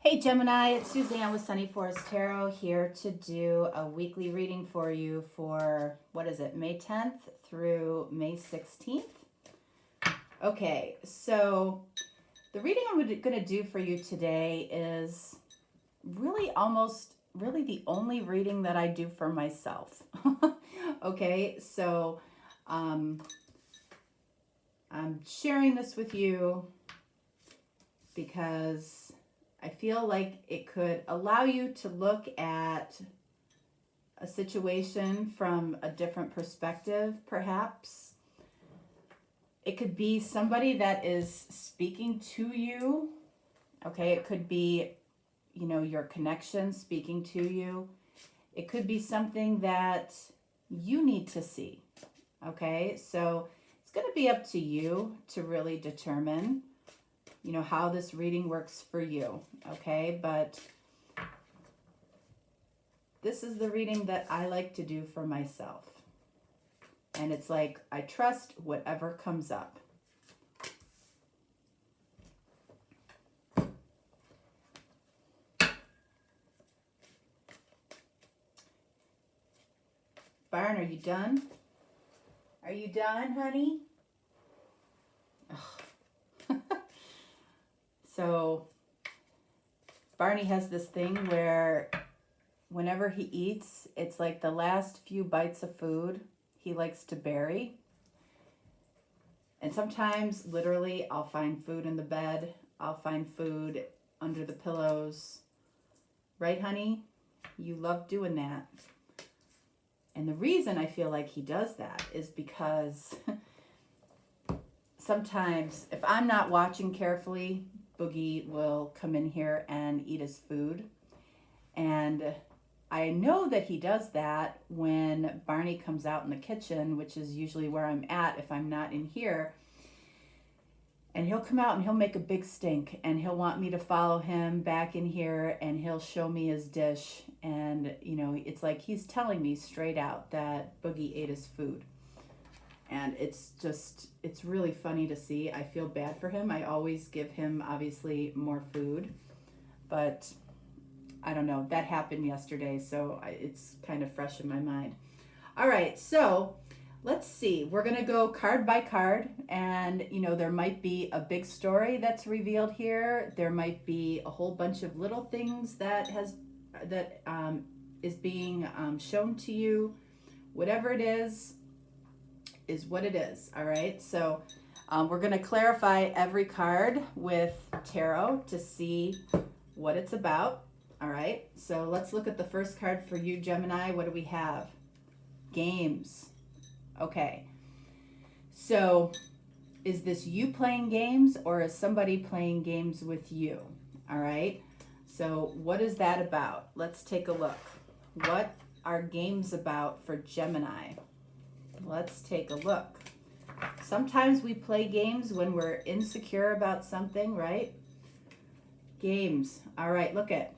Hey Gemini, it's Suzanne with Sunny Forest Tarot here to do a weekly reading for you for, what is it, May 10th through May 16th. Okay, so the reading I'm going to do for you today is really the only reading that I do for myself. Okay, so I'm sharing this with you because I feel like it could allow you to look at a situation from a different perspective, perhaps. It could be somebody that is speaking to you. Okay, it could be, your connection speaking to you. It could be something that you need to see. Okay, so it's going to be up to you to really determine how this reading works for you, okay? But this is the reading that I like to do for myself. And it's like, I trust whatever comes up. Byron, are you done? Are you done, honey? So Barney has this thing where whenever he eats, it's like the last few bites of food he likes to bury. And sometimes, literally, I'll find food in the bed. I'll find food under the pillows. Right, honey? You love doing that. And the reason I feel like he does that is because sometimes, if I'm not watching carefully, Boogie will come in here and eat his food. And I know that he does that when Barney comes out in the kitchen, which is usually where I'm at if I'm not in here. And he'll come out and he'll make a big stink and he'll want me to follow him back in here and he'll show me his dish. And, it's like he's telling me straight out that Boogie ate his food. And it's really funny to see. I feel bad for him. I always give him, obviously, more food. But I don't know. That happened yesterday, so it's kind of fresh in my mind. All right, so let's see. We're going to go card by card. And, there might be a big story that's revealed here. There might be a whole bunch of little things that is being shown to you. Whatever it is what it is. All right, so we're going to clarify every card with tarot to see what it's about. All right, so let's look at the first card for you, Gemini. What do we have? Games. Okay, so is this you playing games or is somebody playing games with you? All right, so what is that about? Let's take a look. What are games about for Gemini? Let's take a look. Sometimes we play games when we're insecure about something, right? Games. All right, look at.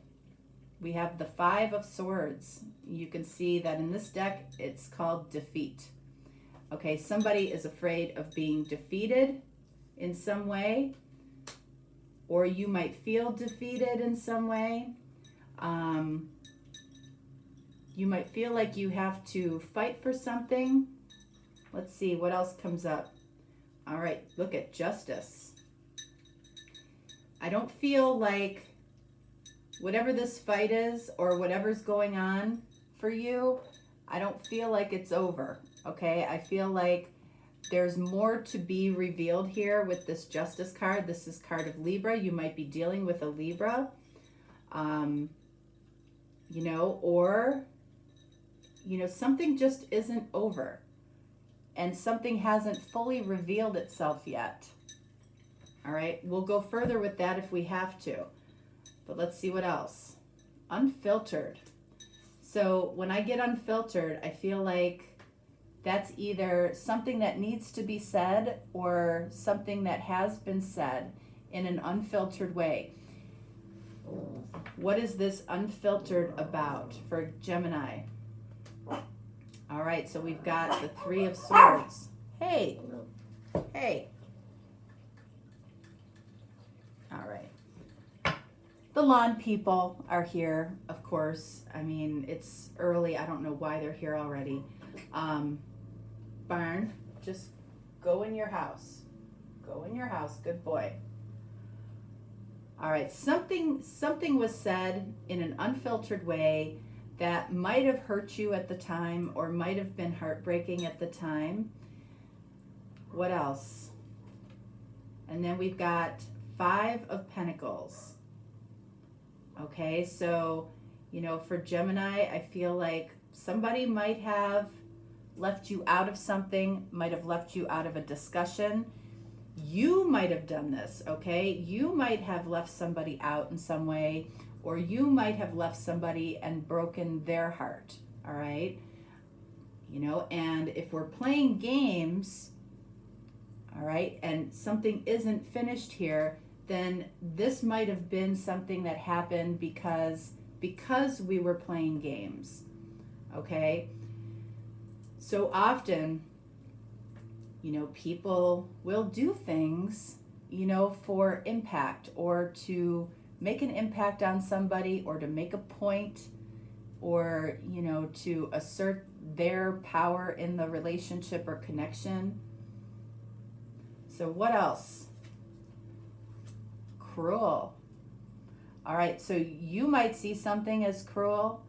We have the 5 of Swords. You can see that in this deck, it's called defeat. Okay, somebody is afraid of being defeated in some way, or you might feel defeated in some way. You might feel like you have to fight for something. Let's see what else comes up. All right, look at Justice. I don't feel like whatever this fight is or whatever's going on for you, I don't feel like it's over, okay? I feel like there's more to be revealed here with this Justice card. This is card of Libra. You might be dealing with a Libra, or, something just isn't over. And something hasn't fully revealed itself yet. All right, we'll go further with that if we have to. But let's see what else. Unfiltered. So when I get unfiltered, I feel like that's either something that needs to be said or something that has been said in an unfiltered way. What is this unfiltered about for Gemini? All right, so we've got the 3 of Swords. Hey. All right. The lawn people are here, of course. I mean, it's early. I don't know why they're here already. Barn, just go in your house. Go in your house. Good boy. All right. Something was said in an unfiltered way that might have hurt you at the time or might have been heartbreaking at the time. What else? And then we've got 5 of Pentacles. Okay, so, you know, for Gemini, I feel like somebody might have left you out of something, might have left you out of a discussion. You might have done this, okay? You might have left somebody out in some way, or you might have left somebody and broken their heart, all right? You know, and if we're playing games, all right, and something isn't finished here, then this might have been something that happened because we were playing games, okay? So often, you know, people will do things, you know, for impact or to make an impact on somebody or to make a point or, you know, to assert their power in the relationship or connection. So what else? Cruel. All right, so you might see something as cruel.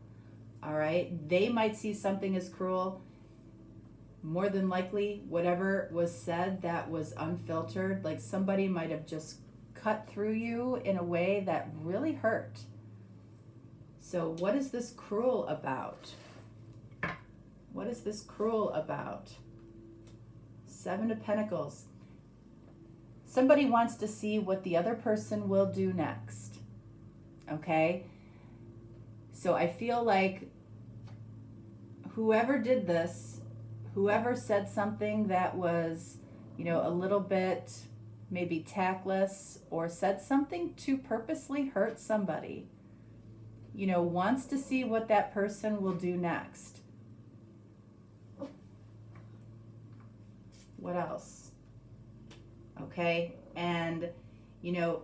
All right, they might see something as cruel. More than likely, whatever was said that was unfiltered, like somebody might have just cut through you in a way that really hurt. So what is this cruel about? What is this cruel about? 7 of Pentacles. Somebody wants to see what the other person will do next. Okay? So I feel like whoever did this, whoever said something that was, you know, a little bit maybe tactless or said something to purposely hurt somebody, you know, wants to see what that person will do next. What else? Okay, and, you know,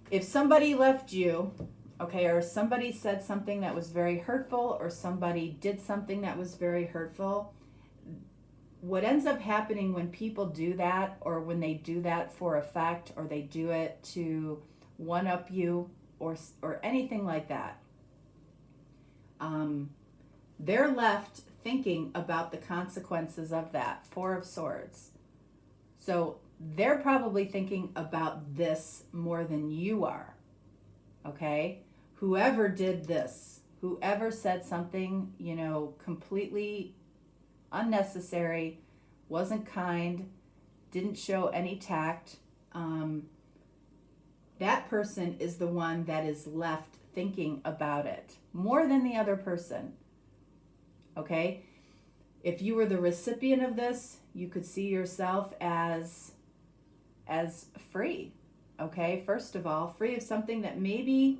if somebody left you, okay, or somebody said something that was very hurtful or somebody did something that was very hurtful, what ends up happening when people do that or when they do that for effect or they do it to one-up you or anything like that, they're left thinking about the consequences of that. 4 of Swords. So they're probably thinking about this more than you are, okay? Whoever did this, whoever said something, you know, completely unnecessary, wasn't kind, didn't show any tact, that person is the one that is left thinking about it more than the other person, okay? If you were the recipient of this, you could see yourself as free, okay? First of all, free of something that maybe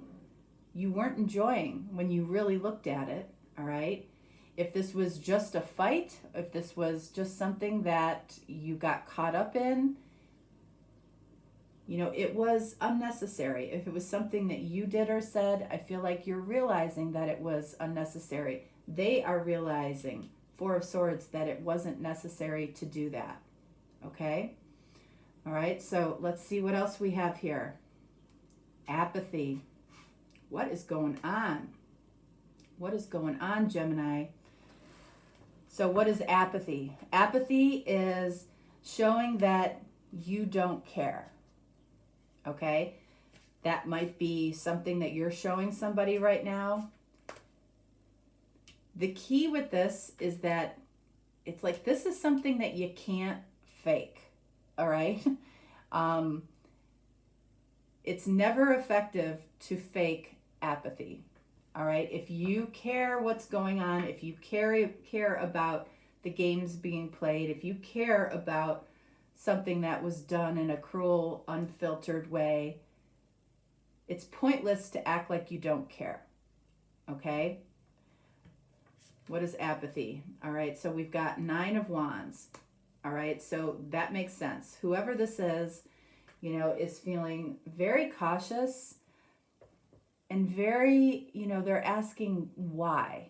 you weren't enjoying when you really looked at it, all right? If this was just a fight, if this was just something that you got caught up in, you know, it was unnecessary. If it was something that you did or said, I feel like you're realizing that it was unnecessary. They are realizing, 4 of Swords, that it wasn't necessary to do that, okay? All right, so let's see what else we have here. Apathy. What is going on? What is going on, Gemini? So what is apathy? Apathy is showing that you don't care, okay? That might be something that you're showing somebody right now. The key with this is that it's like this is something that you can't fake. All right. It's never effective to fake apathy. All right. If you care what's going on, if you care about the games being played, if you care about something that was done in a cruel, unfiltered way, it's pointless to act like you don't care. Okay. What is apathy? All right. So we've got 9 of Wands. All right, so that makes sense. Whoever this is, you know, is feeling very cautious. and very, they're asking why.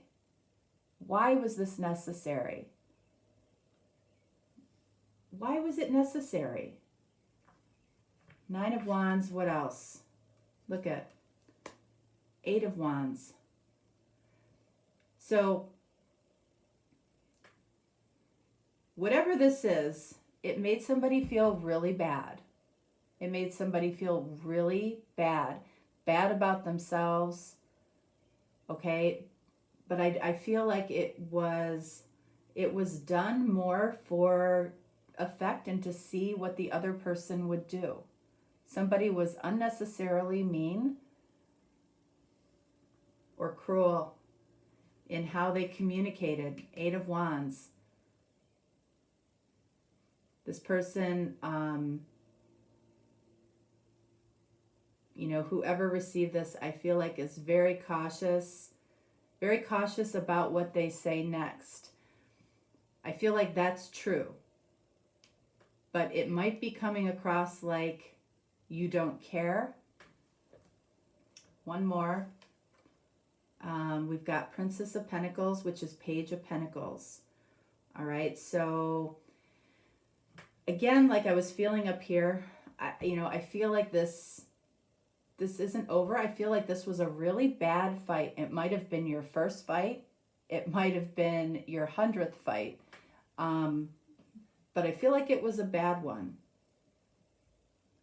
Why was this necessary? Why was it necessary? Nine of Wands, what else? Look at Eight of Wands. So whatever this is, it made somebody feel really bad. It made somebody feel really bad about themselves, okay? But I feel like it was done more for effect and to see what the other person would do. Somebody was unnecessarily mean or cruel in how they communicated. Eight of Wands. This person, whoever received this, I feel like is very cautious about what they say next. I feel like that's true. But it might be coming across like you don't care. One more. We've got Princess of Pentacles, which is Page of Pentacles. All right, so again, like I was feeling up here, I feel like this isn't over. I feel like this was a really bad fight. It might have been your first fight. It might have been your 100th fight. But I feel like it was a bad one.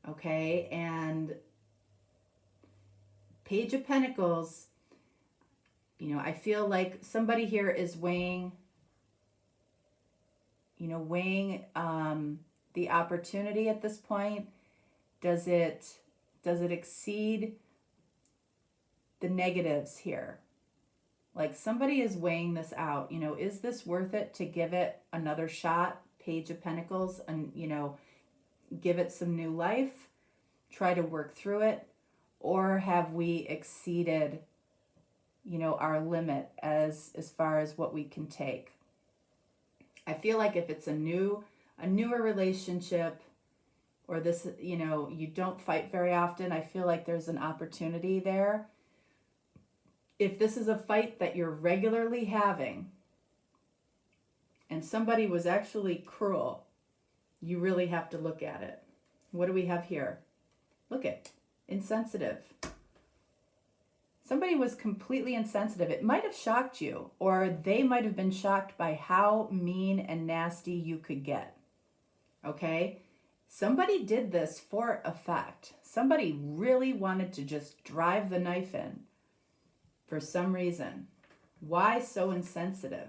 Okay, and Page of Pentacles, I feel like somebody here is weighing the opportunity at this point. Does it exceed the negatives here? Like somebody is weighing this out. Is this worth it to give it another shot? Page of Pentacles, and give it some new life, try to work through it, or have we exceeded our limit as far as what we can take? I feel like if it's a newer relationship, or this, you don't fight very often, I feel like there's an opportunity there. If this is a fight that you're regularly having and somebody was actually cruel, you really have to look at it. What do we have here? Look at insensitive. Somebody was completely insensitive. It might have shocked you, or they might have been shocked by how mean and nasty you could get. Okay? Somebody did this for effect. Somebody really wanted to just drive the knife in for some reason. Why so insensitive?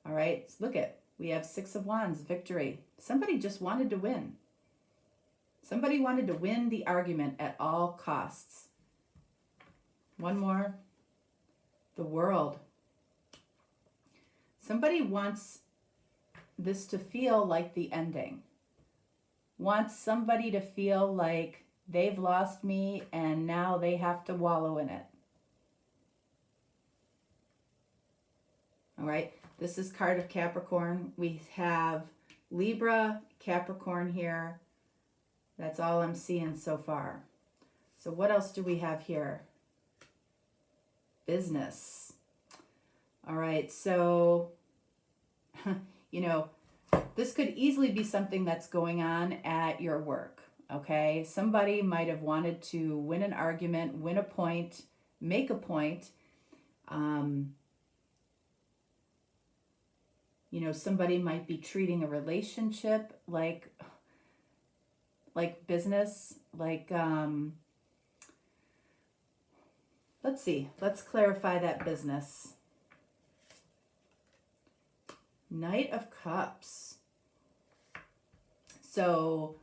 All right, look at, we have Six of Wands, victory. Somebody just wanted to win. Somebody wanted to win the argument at all costs. One more, the World. Somebody wants this to feel like the ending. Wants somebody to feel like they've lost me and now they have to wallow in it. All right, this is card of Capricorn. We have Libra, Capricorn here. That's all I'm seeing so far. So what else do we have here? Business. All right, so, this could easily be something that's going on at your work, okay? Somebody might have wanted to win an argument, win a point, make a point. Somebody might be treating a relationship like business, let's see, let's clarify that business. Knight of Cups. So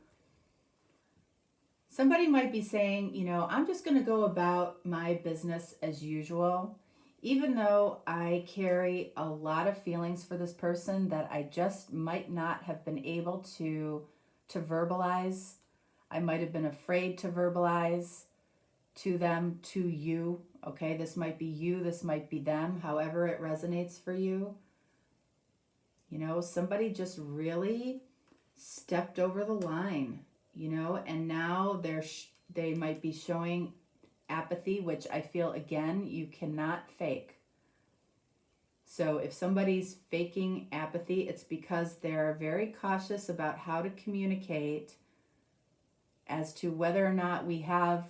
somebody might be saying, I'm just going to go about my business as usual, even though I carry a lot of feelings for this person that I just might not have been able to verbalize. I might have been afraid to verbalize to them, to you. Okay, this might be you, this might be them, however it resonates for you. Somebody just really stepped over the line, and now they might be showing apathy, which I feel, again, you cannot fake. So if somebody's faking apathy, it's because they're very cautious about how to communicate as to whether or not we have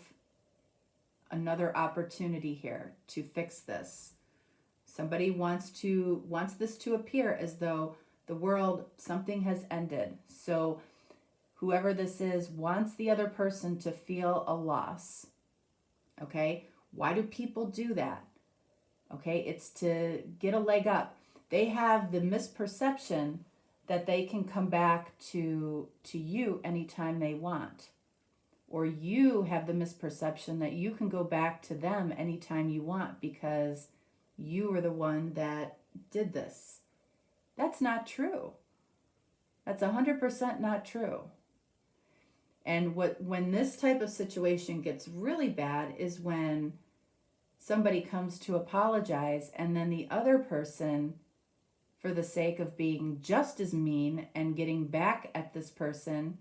another opportunity here to fix this. Somebody wants this to appear as though the world, something has ended. So whoever this is wants the other person to feel a loss. Okay? Why do people do that? Okay, it's to get a leg up. They have the misperception that they can come back to you anytime they want. Or you have the misperception that you can go back to them anytime you want because you were the one that did this. That's not true. That's 100% not true. And when this type of situation gets really bad is when somebody comes to apologize and then the other person, for the sake of being just as mean and getting back at this person,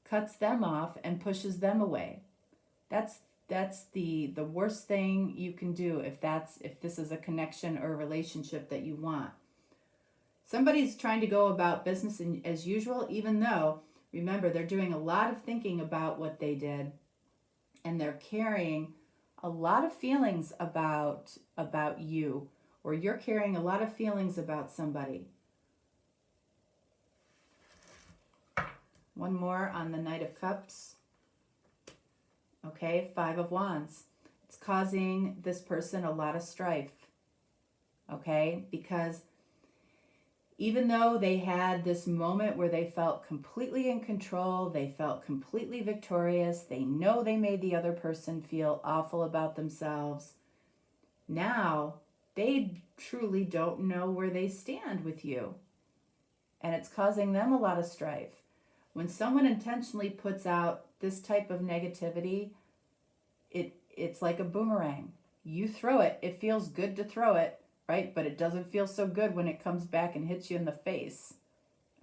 cuts them off and pushes them away. That's the worst thing you can do if this is a connection or a relationship that you want. Somebody's trying to go about business as usual, even though, remember, they're doing a lot of thinking about what they did, and they're carrying a lot of feelings about you, or you're carrying a lot of feelings about somebody. One more on the Knight of Cups. Okay, 5 of Wands. It's causing this person a lot of strife. Okay, because even though they had this moment where they felt completely in control, they felt completely victorious, they know they made the other person feel awful about themselves, now they truly don't know where they stand with you. And it's causing them a lot of strife. When someone intentionally puts out this type of negativity, it's like a boomerang. You throw it, it feels good to throw it, right? But it doesn't feel so good when it comes back and hits you in the face.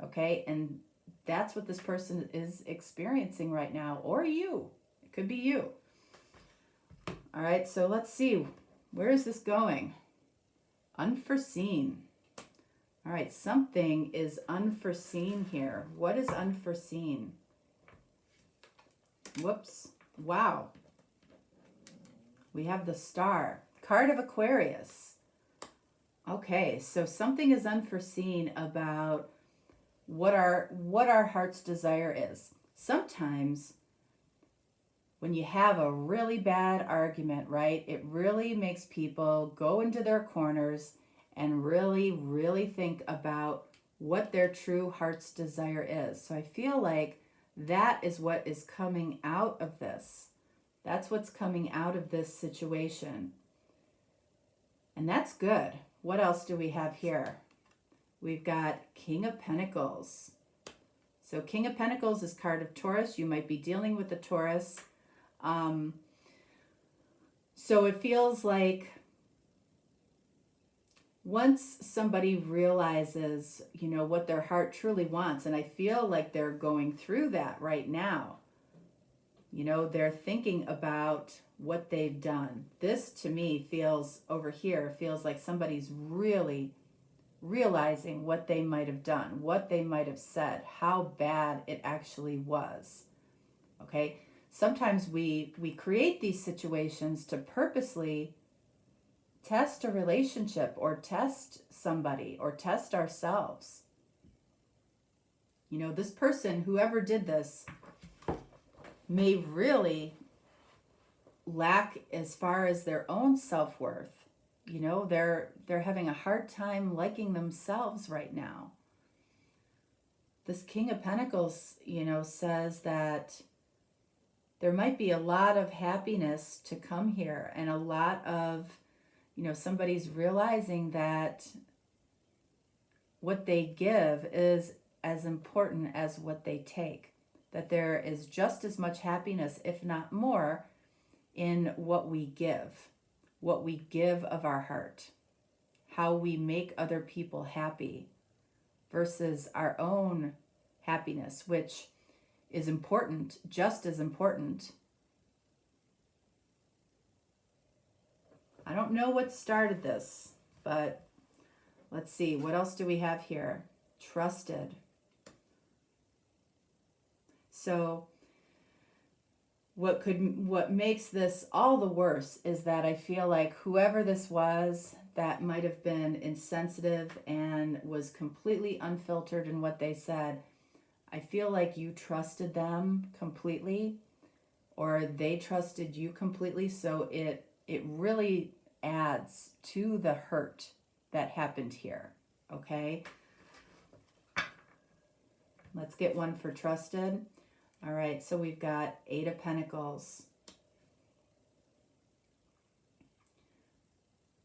Okay? And that's what this person is experiencing right now. Or you. It could be you. All right, so let's see. Where is this going? Unforeseen. All right, something is unforeseen here. What is unforeseen? Whoops. Wow. We have the Star. Card of Aquarius. Okay, so something is unforeseen about what our heart's desire is. Sometimes when you have a really bad argument, right, it really makes people go into their corners and really, really think about what their true heart's desire is. So I feel like that is what is coming out of this. That's what's coming out of this situation. And that's good. What else do we have here? We've got King of Pentacles. So King of Pentacles is card of Taurus. You might be dealing with the Taurus. So it feels like once somebody realizes, what their heart truly wants, and I feel like they're going through that right now. They're thinking about what they've done. This, to me, feels like somebody's really realizing what they might have done, what they might have said, how bad it actually was. Okay? Sometimes we create these situations to purposely test a relationship or test somebody or test ourselves. This person, whoever did this, may really lack as far as their own self-worth. They're having a hard time liking themselves right now. This King of Pentacles, says that there might be a lot of happiness to come here, and a lot of, somebody's realizing that what they give is as important as what they take. That there is just as much happiness, if not more, in what we give of our heart, how we make other people happy versus our own happiness, which is important, just as important, I don't know what started this, but let's see. What else do we have here? Trusted. So what makes this all the worse is that I feel like whoever this was that might have been insensitive and was completely unfiltered in what they said, I feel like you trusted them completely, or they trusted you completely, so it really adds to the hurt that happened here, okay? Let's get one for trusted. All right, so we've got 8 of Pentacles.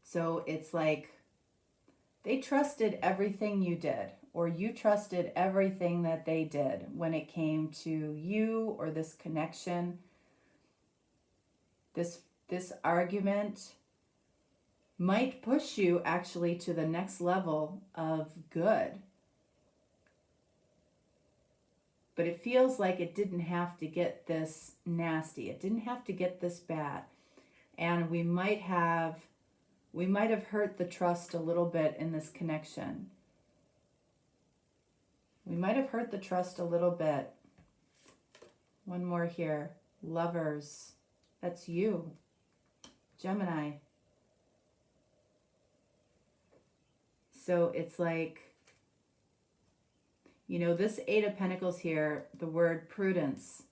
So it's like they trusted everything you did, or you trusted everything that they did when it came to you or this connection. This argument might push you actually to the next level of good. But it feels like it didn't have to get this nasty. It didn't have to get this bad. And we might have hurt the trust a little bit in this connection. We might have hurt the trust a little bit. One more here. Lovers. That's you. Gemini. So it's like, you know, this 8 of Pentacles here, the word prudence.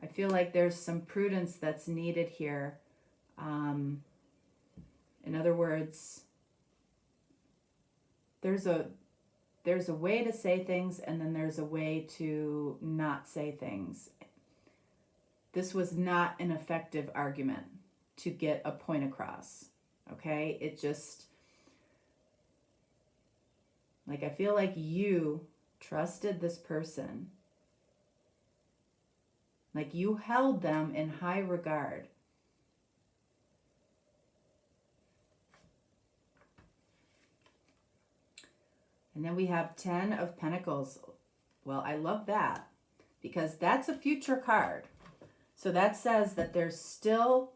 I feel like there's some prudence that's needed here. In other words, there's a way to say things, and then there's a way to not say things. This was not an effective argument to get a point across, okay? It just, like, I feel like you trusted this person. Like, you held them in high regard. And then we have 10 of Pentacles. Well, I love that because that's a future card. So that says that there's still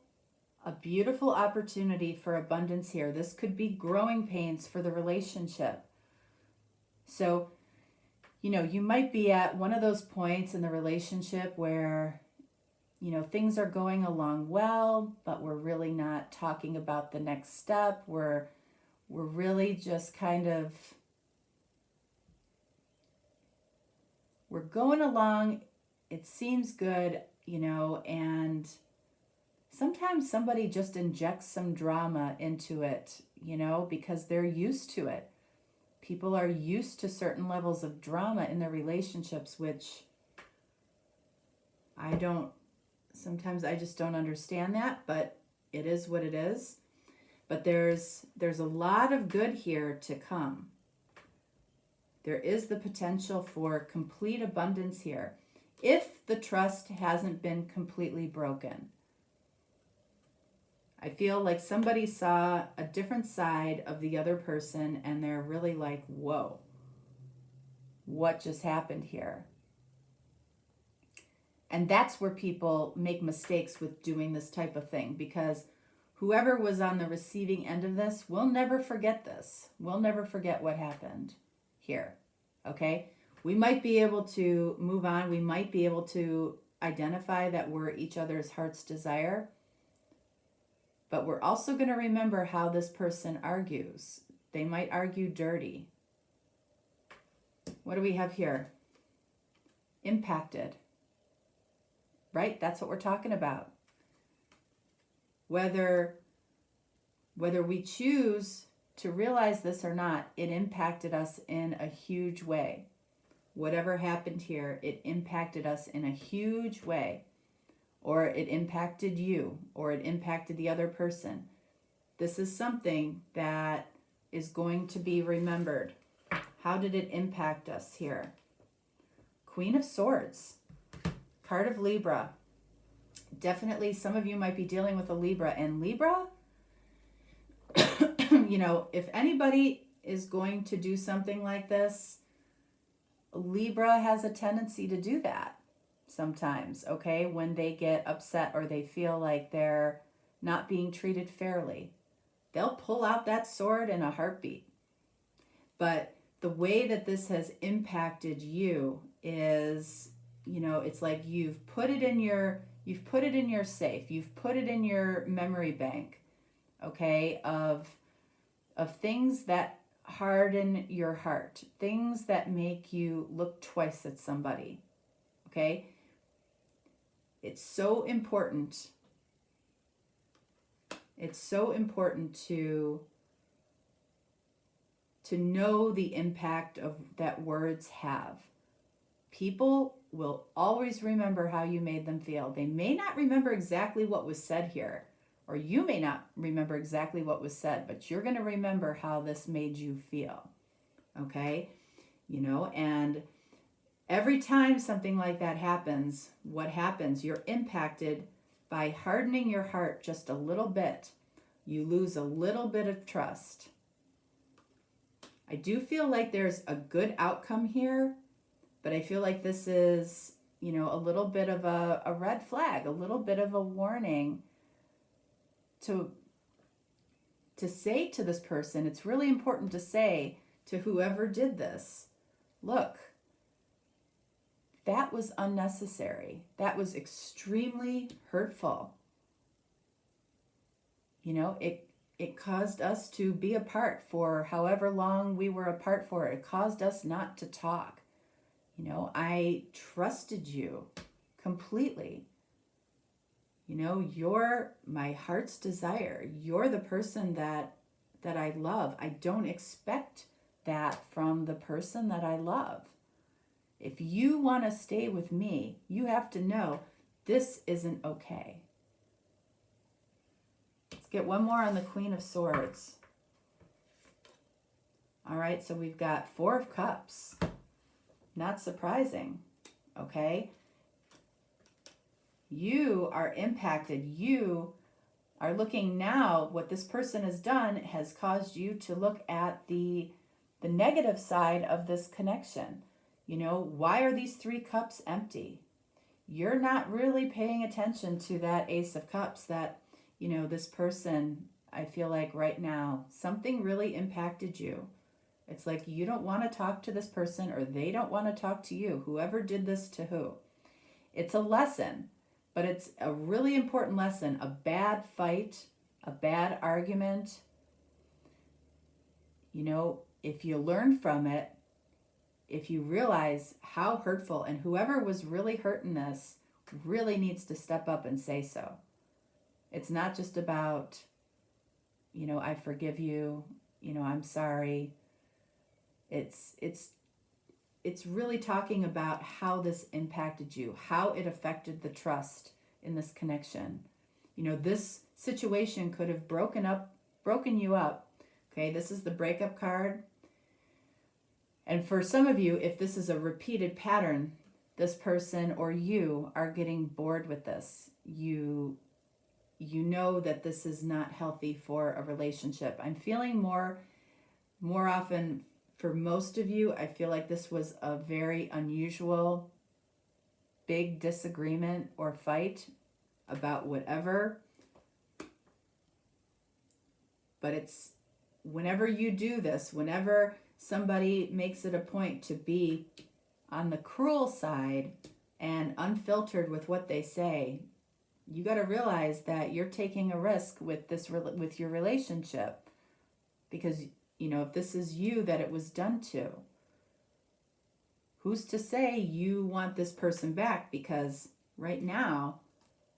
a beautiful opportunity for abundance here. This could be growing pains for the relationship. So, you know, you might be at one of those points in the relationship where, you know, things are going along well, but we're really not talking about the next step. We're really just kind of, we're going along. It seems good, you know, and sometimes somebody just injects some drama into it, you know, because they're used to it. People are used to certain levels of drama in their relationships, which sometimes I just don't understand that, but it is what it is. But there's a lot of good here to come. There is the potential for complete abundance here if the trust hasn't been completely broken. I feel like somebody saw a different side of the other person and they're really like, whoa, what just happened here? And that's where people make mistakes with doing this type of thing, because whoever was on the receiving end of this will never forget this. We'll never forget what happened here, okay? We might be able to move on. We might be able to identify that we're each other's heart's desire. But we're also going to remember how this person argues. They might argue dirty. What do we have here? Impacted. Right? That's what we're talking about. Whether we choose to realize this or not, it impacted us in a huge way. Whatever happened here, it impacted us in a huge way. Or it impacted you, or it impacted the other person. This is something that is going to be remembered. How did it impact us here? Queen of Swords, card of Libra. Definitely some of you might be dealing with a Libra. And Libra, you know, if anybody is going to do something like this, Libra has a tendency to do that. Sometimes, okay, when they get upset or they feel like they're not being treated fairly. they'll pull out that sword in a heartbeat. But the way that this has impacted you is, it's like you've put it in your safe, you've put it in your memory bank, okay, of things that harden your heart, things that make you look twice at somebody, okay? It's so important. It's so important to know the impact of that words have. People will always remember how you made them feel. They may not remember exactly what was said here, or you may not remember exactly what was said, but you're going to remember how this made you feel. Okay? And every time something like that happens, what happens? You're impacted by hardening your heart just a little bit. You lose a little bit of trust. I do feel like there's a good outcome here, but I feel like this is, a little bit of a red flag, a little bit of a warning to say to this person. It's really important to say to whoever did this, look, that was unnecessary. That was extremely hurtful. It caused us to be apart for however long we were apart for. It caused us not to talk. I trusted you completely. You're my heart's desire. You're the person that I love. I don't expect that from the person that I love. If you want to stay with me, you have to know this isn't okay. Let's get one more on the Queen of Swords. All right, so we've got Four of Cups. Not surprising, okay? You are impacted. You are looking now, what this person has done has caused you to look at the negative side of this connection. Why are these 3 cups empty? You're not really paying attention to that Ace of Cups that, this person, I feel like right now, something really impacted you. It's like you don't want to talk to this person, or they don't want to talk to you, whoever did this to who. It's a lesson, but it's a really important lesson. A bad fight, a bad argument, if you learn from it, if you realize how hurtful, and whoever was really hurting this really needs to step up and say so. It's not just about, I forgive you, I'm sorry. It's really talking about how this impacted you, how it affected the trust in this connection. This situation could have broken you up. Okay, this is the breakup card. And for some of you, if this is a repeated pattern, this person or you are getting bored with this. You know that this is not healthy for a relationship. I'm feeling more often for most of you, I feel like this was a very unusual, big disagreement or fight about whatever. But it's whenever you do this, whenever somebody makes it a point to be on the cruel side and unfiltered with what they say, you got to realize that you're taking a risk with with your relationship, because if this is you that it was done to, who's to say you want this person back? Because right now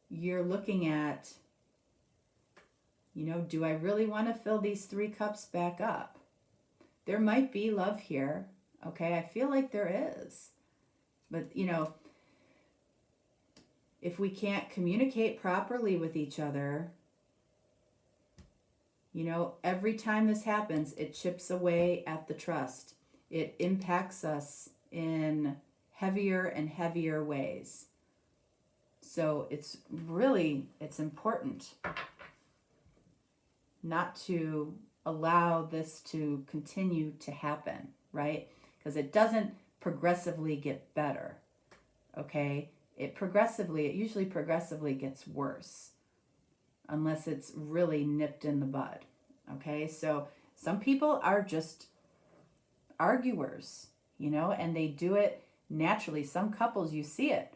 you're looking at, do I really want to fill these 3 cups back up? There might be love here, okay? I feel like there is. But, if we can't communicate properly with each other, every time this happens, it chips away at the trust. It impacts us in heavier and heavier ways. So it's important not to allow this to continue to happen, right? Because it doesn't progressively get better, okay? It usually progressively gets worse, unless it's really nipped in the bud, Okay, so some people are just arguers, you know, and they do it naturally. Some couples, you see it,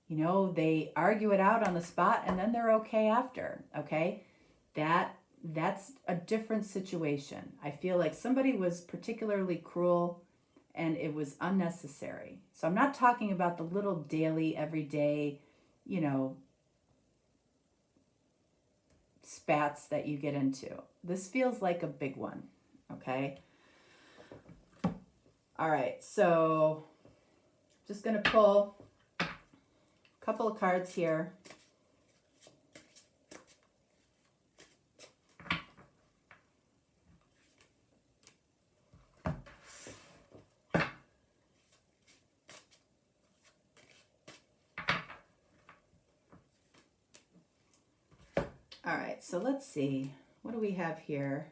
you know, they argue it out on the spot and then they're okay after. Okay, that's a different situation. I feel like somebody was particularly cruel and it was unnecessary. So I'm not talking about the little daily, everyday, you know, spats that you get into. This feels like a big one. Okay. All right. So just going to pull a couple of cards here. All right, so let's see. What do we have here?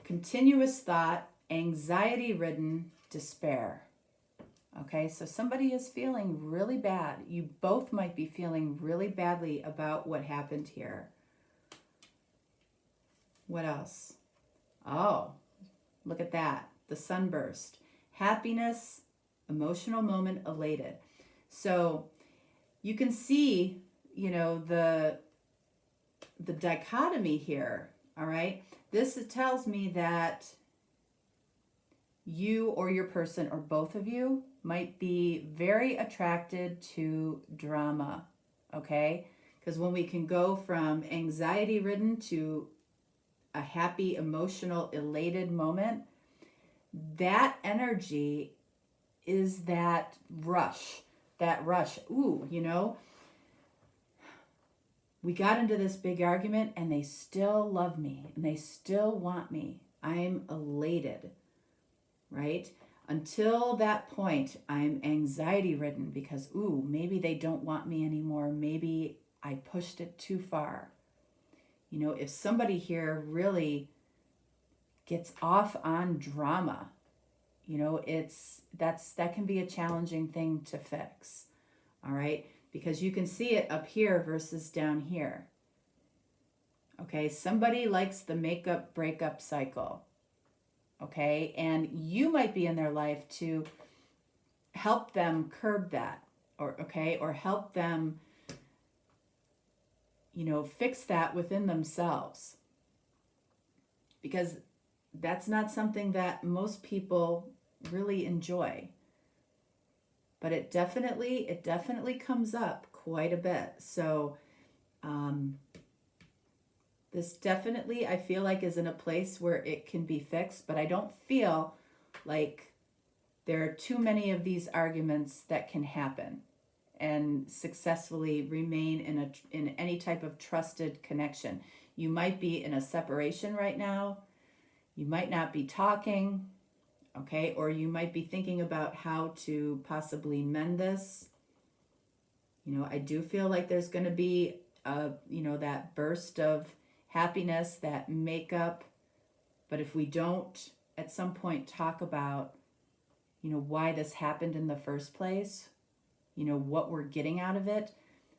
Continuous thought, anxiety-ridden, despair. Okay, so somebody is feeling really bad. You both might be feeling really badly about what happened here. What else? Oh, look at that. The sunburst. Happiness, emotional moment, elated. So you can see, you know, the dichotomy here. All right, this tells me that you or your person or both of you might be very attracted to drama. Okay, because when we can go from anxiety ridden to a happy, emotional, elated moment, that energy is that rush. Ooh, you know, we got into this big argument and they still love me and they still want me. I'm elated, right? Until that point, I'm anxiety ridden because, ooh, maybe they don't want me anymore. Maybe I pushed it too far. You know, if somebody here really gets off on drama, you know, that can be a challenging thing to fix. All right, because you can see it up here versus down here. Okay, somebody likes the makeup breakup cycle. Okay, and you might be in their life to help them curb that, or help them, you know, fix that within themselves. Because that's not something that most people really enjoy. But it definitely comes up quite a bit. So this definitely, I feel like, is in a place where it can be fixed, but I don't feel like there are too many of these arguments that can happen and successfully remain in any type of trusted connection. You might be in a separation right now. You might not be talking. Okay, or you might be thinking about how to possibly mend this. You know, I do feel like there's going to be that burst of happiness, that makeup. But if we don't at some point talk about, you know, why this happened in the first place, you know, what we're getting out of it,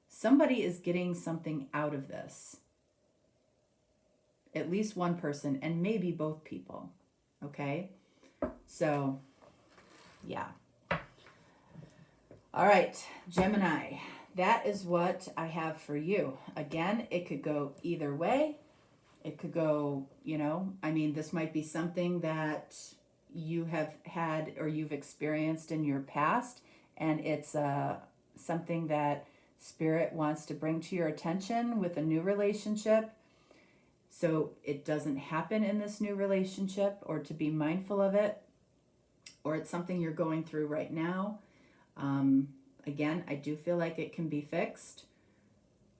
somebody is getting something out of this. At least one person, and maybe both people. Okay? So, yeah. All right, Gemini, that is what I have for you. Again, it could go either way. It could go, you know, I mean, this might be something that you have had or you've experienced in your past, and it's something that Spirit wants to bring to your attention with a new relationship. So it doesn't happen in this new relationship, or to be mindful of it, or it's something you're going through right now. Again, I do feel like it can be fixed,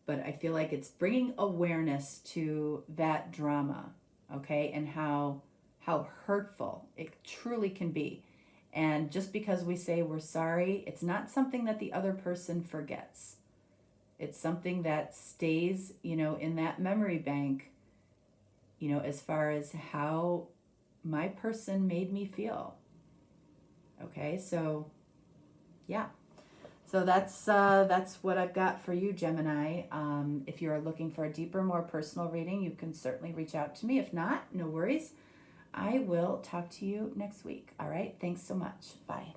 but I feel like it's bringing awareness to that drama, okay, and how hurtful it truly can be. And just because we say we're sorry, it's not something that the other person forgets. It's something that stays, you know, in that memory bank, you know, as far as how my person made me feel. Okay, so yeah. So So that's what I've got for you, Gemini. If you're looking for a deeper, more personal reading, you can certainly reach out to me. If not, no worries. I will talk to you next week. All right. Thanks so much. Bye.